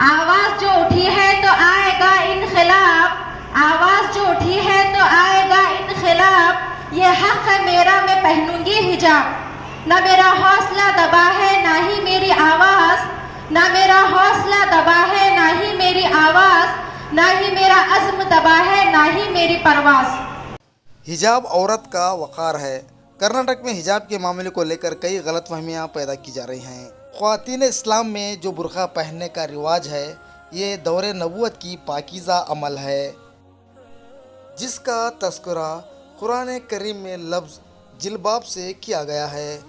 आवाज जो उठी है तो आएगा इनखिलाब, आवाज जो उठी है तो आएगा इनखिलाब, ये हक है मेरा मैं पहनूंगी हिजाब। ना मेरा हौसला दबा है ना ही मेरी आवाज, ना मेरा हौसला दबा है ना ही मेरी आवाज, ना ही मेरा अज़्म दबा है ना ही मेरी परवाज़। हिजाब औरत का वक़ार है। कर्नाटक में हिजाब के मामले को लेकर कई गलतफहमियां पैदा की जा रही हैं। ख़वातीन इस्लाम में जो बुर्का पहनने का रिवाज है, ये दौरे नबूवत की पाकीज़ा अमल है, जिसका तज़किरा कुरान करीम में लफ्ज़ जिलबाब से किया गया है,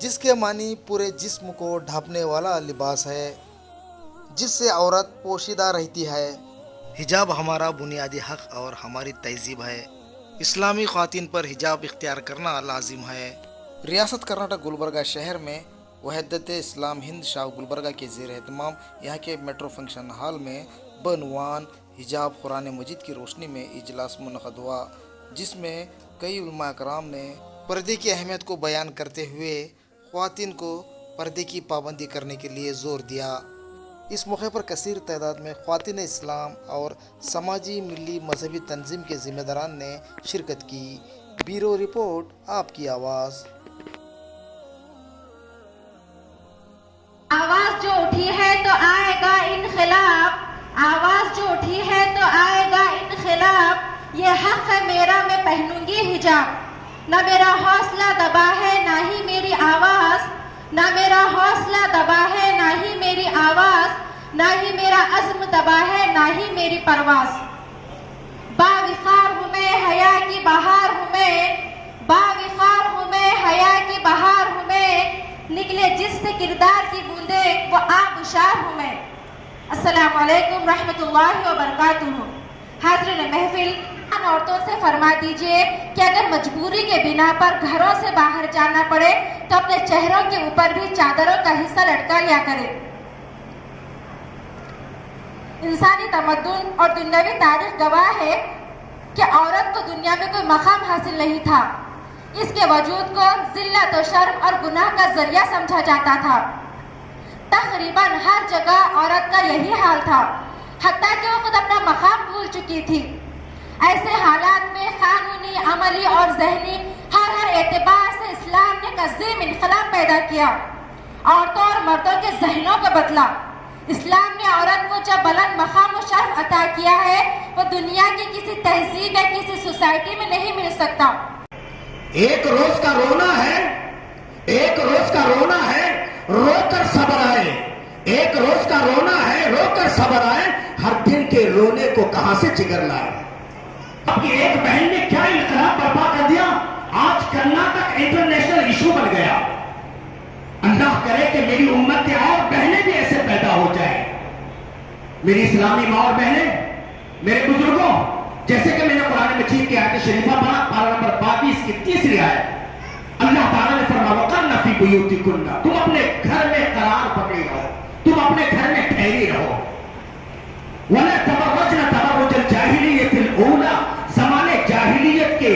जिसके मानी पूरे जिस्म को ढांपने वाला लिबास है, जिससे औरत पोशीदा रहती है। हिजाब हमारा बुनियादी हक़ और हमारी तहज़ीब है। इस्लामी ख़वातीन पर हिजाब इख्तियार करना लाजिम है। रियासत कर्नाटक गुलबर्गा शहर में वहदत इस्लाम हिंद शाह गुलबर्गा के ज़ेर एहतमाम यहाँ के मेट्रो फंक्शन हॉल में बनवान हिजाब कुरान मजीद की रोशनी में इजलास मुनक़द हुआ, जिसमें कई उलमा कराम ने पर्दे की अहमियत को बयान करते हुए ख़वातीन को पर्दे की पाबंदी करने के लिए ज़ोर दिया। इस मौके पर कसीर तादाद में ख़वातीन इस्लाम और समाजी मिली मजहबी तंजीम के ज़िम्मेदारान ने शिरकत की। ब्यूरो रिपोर्ट, आपकी आवाज़। आवाज जो उठी है तो आएगा इनखिलाब, आवाज जो उठी है तो आएगा इनखिलाब, ये हक है मेरा मैं पहनूंगी हिजाब। ना मेरा हौसला दबा है ना ही मेरी आवाज, ना मेरा हौसला दबा है ना ही मेरी आवाज, ना ही मेरा अज़्म दबा है ना ही मेरी परवाज़। बाविकार हूँ मैं, हया की बहार हूँ मैं, बाविकार हूँ मैं, हया की बहार हूँ मैं, निकले जिससे किरदार की बूंदे वो आबशार हूँ मैं। अस्सलामु अलैकुम रहमतुल्लाहि व बरकातुहू। हाज़रीन महफिल, औरतों से फरमा दीजिए कि अगर मजबूरी के बिना पर घरों से बाहर जाना पड़े तो अपने चेहरों के ऊपर भी चादरों का हिस्सा लटका लिया करें। इंसानी तमद्दुन और दुनियावी तारीख गवाह है कि औरत को दुनिया में कोई मकाम हासिल नहीं था। इसके वजूद को जिल्लत और शर्म और गुनाह का जरिया समझा जाता था। तकरीबन हर जगह औरत का यही हाल था, हत्ता कि वो खुद अपना मकाम भूल चुकी थी। ऐसे हालात में कानूनी, अमली और जहनी हर एतबार से इस्लाम ने एक अज़ीम इनकलाब पैदा किया। औरतों और मर्दों के जहनों को बदला। इस्लाम ने औरत को जब बुलंद मकाम और शर्फ अता किया है, वो दुनिया की किसी तहजीब या किसी सोसाइटी में नहीं मिल सकता। एक रोज का रोना है, एक रोज का रोना है, रोकर सब्र आए। एक रोज का रोना है, रोकर सब्र आए, हर दिन के रोने को कहां से जिगर लाए। आपकी एक बहन ने क्या इनकलाब बर्पा कर दिया, आज कर्नाटक इंटरनेशनल इशू बन गया। अल्लाह करे कि मेरी उम्मत के और बहनें भी ऐसे पैदा हो जाए। मेरी इस्लामी माँ और बहनें, मेरे बुजुर्गों, जैसे कि मैंने कुरान मजीद की आयत शरीफा पढ़ा, पारा नंबर 22 की तीसरी आयत, अल्लाह ताला ने फरमाया वक़र्ना फी बुयूतिकुन्ना, तुम अपने घर में करार पकड़े रहो, तुम अपने घर में ठहरी रहो। वला तबर्रजना तबर्रुजल जाहिलियतिल ऊला, ज़माने जाहिलियत के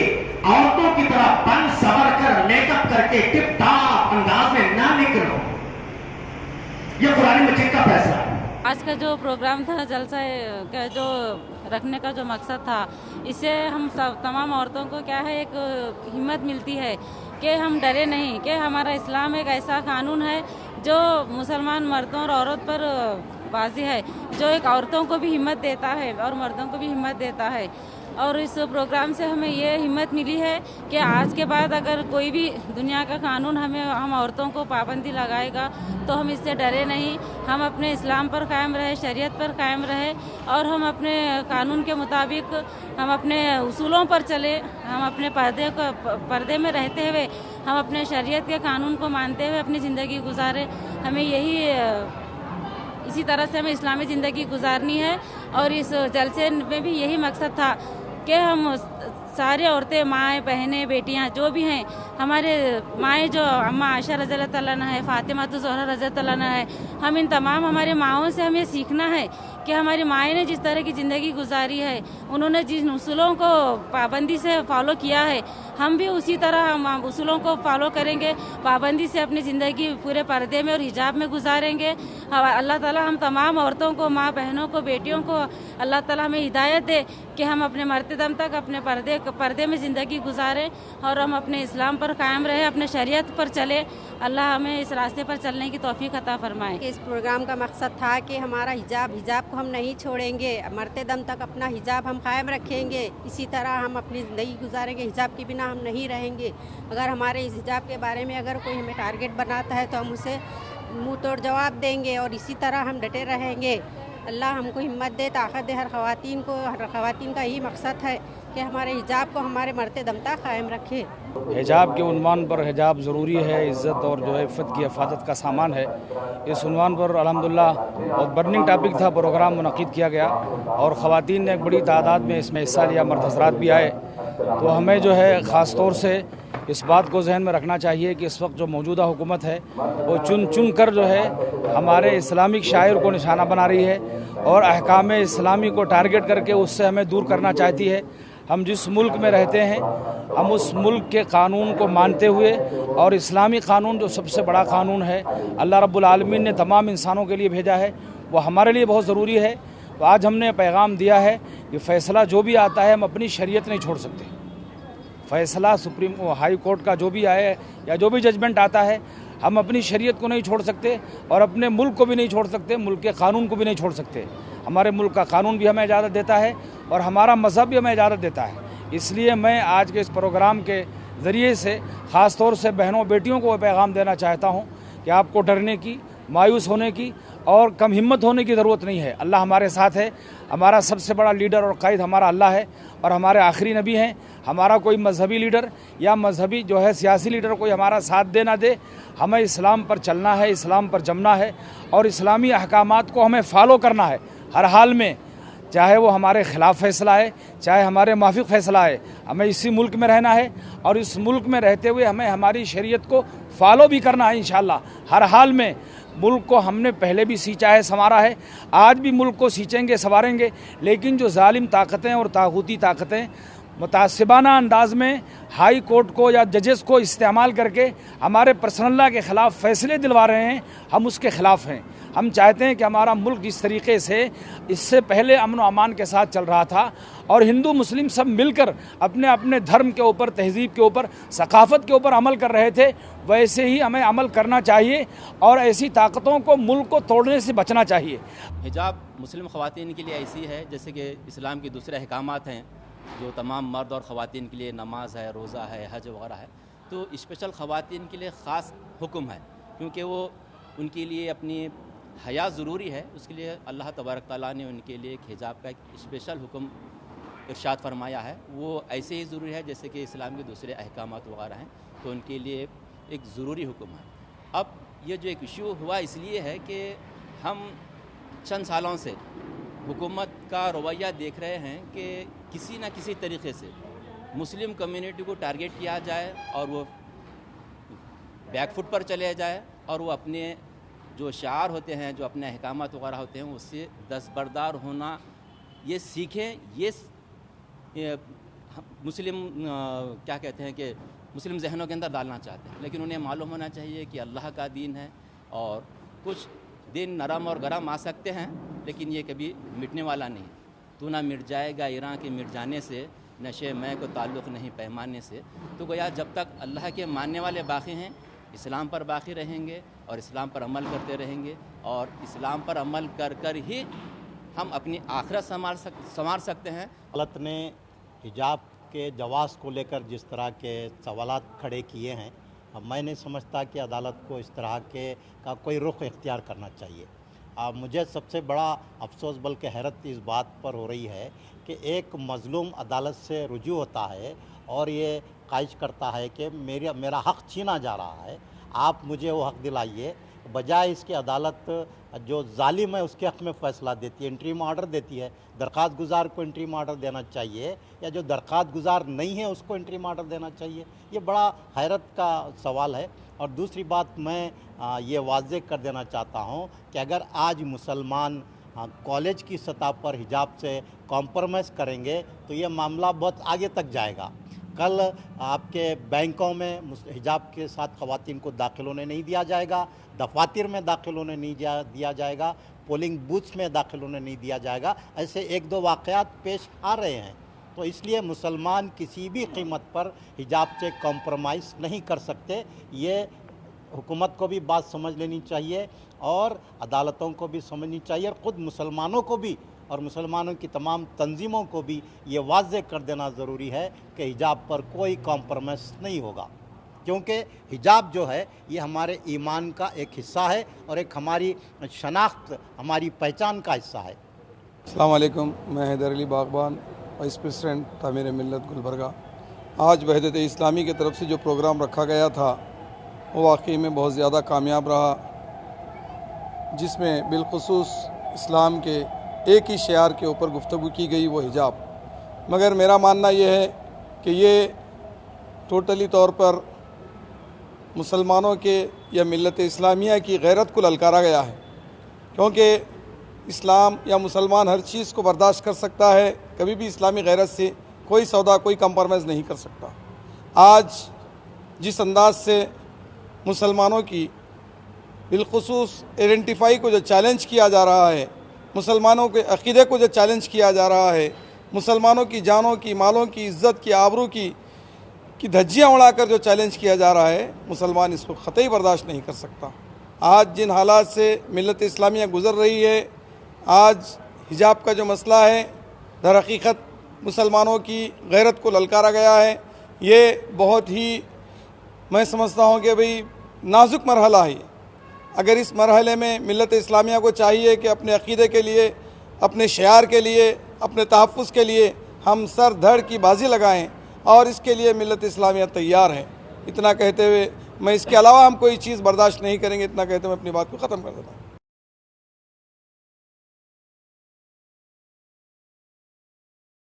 औरतों की तरह बन सवर कर मेकअप करके टिप टाप अंदाज में ना निकलो। यह कुरान मजीद का फैसला है। आज का जो प्रोग्राम था, जलसा का जो रखने का जो मकसद था, इससे हम सब तमाम औरतों को क्या है, एक हिम्मत मिलती है कि हम डरे नहीं, कि हमारा इस्लाम एक ऐसा कानून है जो मुसलमान मर्दों और औरत पर वाज़ी है, जो एक औरतों को भी हिम्मत देता है और मर्दों को भी हिम्मत देता है। और इस प्रोग्राम से हमें ये हिम्मत मिली है कि आज के बाद अगर कोई भी दुनिया का कानून हम औरतों को पाबंदी लगाएगा तो हम इससे डरे नहीं, हम अपने इस्लाम पर कायम रहे, शरीयत पर कायम रहे और हम अपने कानून के मुताबिक हम अपने उसूलों पर चले, हम अपने पर्दे में रहते हुए हम अपने शरीयत के कानून को मानते हुए अपनी ज़िंदगी गुजारें। हमें इसी तरह से हमें इस्लामी ज़िंदगी गुजारनी है। और इस जलसे में भी यही मकसद था कि हम सारी औरतें, माएँ, बहनें, बेटियाँ जो भी हैं, हमारे माएँ जो अम्मा आयशा रज़ी अल्लाह तआला अन्हा है, फातिमा तो ज़हरा रज़ी अल्लाह तआला अन्हा है, हम इन तमाम हमारे माँओं से हमें सीखना है कि हमारी माएँ ने जिस तरह की ज़िंदगी गुजारी है, उन्होंने जिन उसूलों को पाबंदी से फॉलो किया है, हम भी उसी तरह हम उसूलों को फॉलो करेंगे, पाबंदी से अपनी ज़िंदगी पूरे पर्दे में और हिजाब में गुजारेंगे। अल्लाह ताला हम तमाम औरतों को, माँ बहनों को, बेटियों को अल्लाह ताला हमें हिदायत दे कि हम अपने मरते दम तक अपने पर्दे में ज़िंदगी गुजारें और हम अपने इस्लाम पर कायम रहें, अपने शरीयत पर चले। अल्लाह हमें इस रास्ते पर चलने की तौफीक अता फरमाए। इस प्रोग्राम का मकसद था कि हमारा हिजाब को हम नहीं छोड़ेंगे, मरते दम तक अपना हिजाब हम कायम रखेंगे, इसी तरह हम अपनी ज़िंदगी गुजारेंगे, हिजाब के बिना हम नहीं रहेंगे। अगर हमारे इस हिजाब के बारे में अगर कोई हमें टारगेट बनाता है तो हम उसे मुंह तोड़ जवाब देंगे और इसी तरह हम डटे रहेंगे। अल्लाह हमको हिम्मत दे, ताकत दे हर ख़वातीन को। हर ख़वातीन का यही मकसद है कि हमारे हिजाब को हमारे मरते दम तक कायम रखे। हिजाब के उन्वान पर हिजाब ज़रूरी है, इज़्ज़त और जो है इफ़्फ़त की हिफाजत का सामान है। इस उन्वान पर अल्हम्दुलिल्लाह बहुत बर्निंग टॉपिक था, प्रोग्राम मुनक़िद किया गया और ख़वातीन ने एक बड़ी तादाद में इसमें हिस्सा लिया, मर्द हज़रात भी आए। तो हमें जो है ख़ास तौर से इस बात को जहन में रखना चाहिए कि इस वक्त जो मौजूदा हुकूमत है वो चुन कर जो है हमारे इस्लामिक शायर को निशाना बना रही है और अहकाम इस्लामी को टारगेट करके उससे हमें दूर करना चाहती है। हम जिस मुल्क में रहते हैं हम उस मुल्क के कानून को मानते हुए और इस्लामी कानून जो सबसे बड़ा कानून है, अल्लाह रब्बुल आलमीन ने तमाम इंसानों के लिए भेजा है, वो हमारे लिए बहुत ज़रूरी है। तो आज हमने पैगाम दिया है कि फ़ैसला जो भी आता है हम अपनी शरीयत नहीं छोड़ सकते। फ़ैसला सुप्रीम हाई कोर्ट का जो भी आए या जो भी जजमेंट आता है हम अपनी शरीयत को नहीं छोड़ सकते और अपने मुल्क को भी नहीं छोड़ सकते, मुल्क के कानून को भी नहीं छोड़ सकते। हमारे मुल्क का कानून भी हमें इजाज़त देता है और हमारा मज़हब भी हमें इजाज़त देता है। इसलिए मैं आज के इस प्रोग्राम के ज़रिए से ख़ास तौर से बहनों बेटियों को पैगाम देना चाहता हूँ कि आपको डरने की, मायूस होने की और कम हिम्मत होने की ज़रूरत नहीं है। अल्लाह हमारे साथ है, हमारा सबसे बड़ा लीडर और कायद हमारा अल्लाह है और हमारे आखिरी नबी हैं। हमारा कोई मजहबी लीडर या मजहबी जो है सियासी लीडर कोई हमारा साथ दे ना दे, हमें इस्लाम पर चलना है, इस्लाम पर जमना है और इस्लामी अहकामात को हमें फॉलो करना है हर हाल में, चाहे वो हमारे ख़िलाफ़ फ़ैसला है, चाहे हमारे माफ़िक फ़ैसला है। हमें इसी मुल्क में रहना है और इस मुल्क में रहते हुए हमें हमारी शरीयत को फॉलो भी करना है इंशाअल्लाह हर हाल में। मुल्क को हमने पहले भी सींचा है, संवारा है, आज भी मुल्क को सींचेंगे, संवारेंगे। लेकिन जो जालिम ताकतें और तागूती ताकतें मुतासिबाना अंदाज में हाई कोर्ट को या जजेस को इस्तेमाल करके हमारे पर्सनल के ख़िलाफ़ फ़ैसले दिलवा रहे हैं, हम उसके ख़िलाफ़ हैं। हम चाहते हैं कि हमारा मुल्क जिस तरीके से इससे पहले अमन व अमान के साथ चल रहा था और हिंदू मुस्लिम सब मिलकर अपने अपने धर्म के ऊपर, तहज़ीब के ऊपर, सकाफ़त के ऊपर अमल कर रहे थे, वैसे ही हमें अमल करना चाहिए और ऐसी ताकतों को मुल्क को तोड़ने से बचना चाहिए। हिजाब मुस्लिम ख़वातीन के लिए ऐसी है जैसे कि इस्लाम के दूसरे अहकामात हैं जो तमाम मर्द और ख़वातीन के लिए, नमाज है, रोज़ा है, हज वगैरह है। तो स्पेशल ख़वातीन के लिए ख़ास हुक्म है क्योंकि वो उनके लिए अपनी हया ज़रूरी है, उसके लिए अल्लाह तबारक ताला ने उनके लिए एक हिजाब का एक स्पेशल हुक्म इरशाद फरमाया है। वो ऐसे ही ज़रूरी है जैसे कि इस्लाम के दूसरे अहकामात वगैरह हैं, तो उनके लिए एक ज़रूरी हुक्म है। अब ये जो एक इशू हुआ इसलिए है कि हम चंद सालों से हुकूमत का रवैया देख रहे हैं कि किसी न किसी तरीके से मुस्लिम कम्युनिटी को टारगेट किया जाए और वो बैकफुट पर चले जाए और वो अपने जो शार होते हैं, जो अपने अहकामात वगैरह होते हैं, उससे दस्तबरदार होना ये सीखें। ये मुस्लिम क्या कहते हैं कि मुस्लिम जहनों के अंदर डालना चाहते हैं, लेकिन उन्हें मालूम होना चाहिए कि अल्लाह का दीन है और कुछ दिन नरम और गरम आ सकते हैं लेकिन ये कभी मिटने वाला नहीं। तू ना मिट जाएगा ईरान के मिट जाने से, नशे मैं को ताल्लुक़ नहीं पैमाने से। तो गोया जब तक अल्लाह के मानने वाले बाकी हैं, इस्लाम पर बाकी रहेंगे और इस्लाम पर अमल करते रहेंगे और इस्लाम पर अमल कर कर ही हम अपनी आखिरत संवार सकते हैं। अदालत ने हिजाब के जवाज़ को लेकर जिस तरह के सवालात खड़े किए हैं, अब मैं नहीं समझता कि अदालत को इस तरह के का कोई रुख इख्तियार करना चाहिए। मुझे सबसे बड़ा अफसोस बल्कि हैरत इस बात पर हो रही है कि एक मज़लूम अदालत से रुजू होता है और ये ख्वाहिश करता है कि मेरा हक़ छीना जा रहा है, आप मुझे वो हक़ दिलाइए। बजाय इसके अदालत जो जालिम है उसके हक़ में फ़ैसला देती है, इंटरिम ऑर्डर देती है। दरख्वास्त गुज़ार को इंटरिम ऑर्डर देना चाहिए या जो दरख्वास्त गुज़ार नहीं है उसको इंटरिम ऑर्डर देना चाहिए। ये बड़ा हैरत का सवाल है। और दूसरी बात मैं ये वाज़ेह कर देना चाहता हूँ कि अगर आज मुसलमान कॉलेज की सतह पर हिजाब से कॉम्प्रोमाइज़ करेंगे तो ये मामला बहुत आगे तक जाएगा। कल आपके बैंकों में हिजाब के साथ ख़वातीन को दाखिल होने नहीं दिया जाएगा, दफातर में दाखिल होने नहीं दिया जाएगा, पोलिंग बूथ्स में दाखिल होने नहीं दिया जाएगा। ऐसे एक दो वाक़यात पेश आ रहे हैं। तो इसलिए मुसलमान किसी भी कीमत पर हिजाब से कॉम्प्रोमाइज़ नहीं कर सकते। ये हुकूमत को भी बात समझ लेनी चाहिए और अदालतों को भी समझनी चाहिए और ख़ुद मुसलमानों को भी और मुसलमानों की तमाम तंजीमों को भी ये वाज़ेह कर देना ज़रूरी है कि हिजाब पर कोई कॉम्प्रोमाइज़ नहीं होगा, क्योंकि हिजाब जो है ये हमारे ईमान का एक हिस्सा है और एक हमारी शनाख्त, हमारी पहचान का हिस्सा है। अस्सलाम वालेकुम, मैं हैदर अली बागबान, वाइस प्रेसिडेंट तामीर मिल्लत गुलबर्गा। आज वहदत इस्लामी की तरफ से जो प्रोग्राम रखा गया था वो वाकई में बहुत ज़्यादा कामयाब रहा, जिसमें बिलखुसूस इस्लाम के एक ही शियार के ऊपर गुफ्तगू की गई, वो हिजाब। मगर मेरा मानना ये है कि ये टोटली तौर पर मुसलमानों के या मिल्लत इस्लामिया की गैरत को ललकारा गया है, क्योंकि इस्लाम या मुसलमान हर चीज़ को बर्दाश्त कर सकता है, कभी भी इस्लामी गैरत से कोई सौदा, कोई कंप्रोमाइज़ नहीं कर सकता। आज जिस अंदाज से मुसलमानों की बिलखुसूस आइडेंटिफाई को जो चैलेंज किया जा रहा है, मुसलमानों के अक़ीदे को जो चैलेंज किया जा रहा है, मुसलमानों की जानों की, मालों की, इज़्ज़त की, आबरू की धज्जियाँ उड़ाकर जो चैलेंज किया जा रहा है, मुसलमान इसको क़तई बर्दाश्त नहीं कर सकता। आज जिन हालात से मिल्लत इस्लामिया गुज़र रही है, आज हिजाब का जो मसला है, दर हकीकत मुसलमानों की गैरत को ललकारा गया है। ये बहुत ही, मैं समझता हूँ कि भाई नाजुक मरहला है। अगर इस मरहले में मिल्लत इस्लामिया को चाहिए कि अपने अक़ीदे के लिए, अपने शियार के लिए, अपने तहफ़्फ़ुज़ के लिए हम सर धड़ की बाजी लगाएं, और इसके लिए मिल्लत इस्लामिया तैयार है। इतना कहते हुए मैं इसके अलावा हम कोई चीज़ बर्दाश्त नहीं करेंगे, इतना कहते हुए अपनी बात को ख़त्म कर देता हूँ।